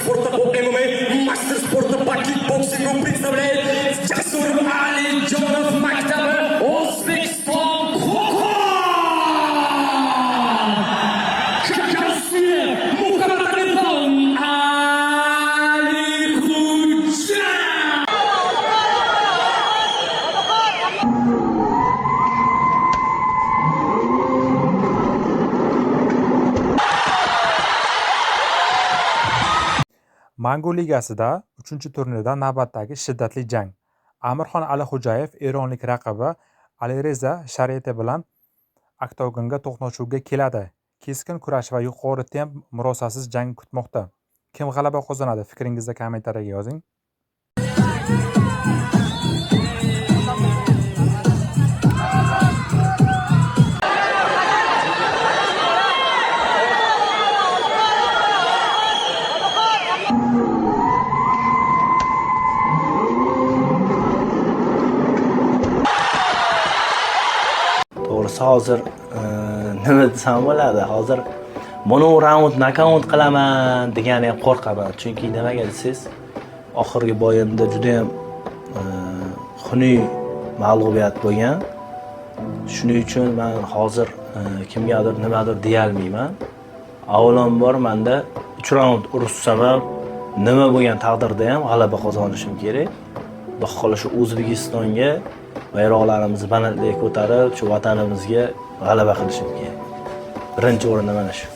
спорта по ММА, мастер спорта по кикбоксингу представляет Jasur Alijonov maktabi O'zbekiston Qo'qon! Kakasiya Muhammadalidon Alixo'ja! Mangu Ligasida 3-turnirda navbatdagi shiddatli jang. Amirxon Alixo'jayev eronlik raqibi Alireza Shareti bilan oktagonga to'qnashuvga keladi. Keskin kurash va yuqori temp murosasiz jang kutmoqda. Kim g'alaba qozonadi? Fikringizni kommentariyaga yozing. To'g'risi hozir nima desam bo'ladi? Hozir buni raund nokaut qilaman degani ham qo'rqaman. Chunki nimaga desangiz, oxirgi bo'yinda juda ham xunuk mag'lubiyat bo'lgan. Shuning uchun men hozir kimgadir nimadir deya olmayman. Avvalambor menda 3 raund urushsam ham nima bo'lgan taqdirda ham g'alaba qozonishim kerak. Xudo xohlasa O'zbekistonga bayroqlarimizni balandlikka ko'tarib, shu vatanimizga g'alaba qilishim kerak. Birinchi o'rinda mana shu.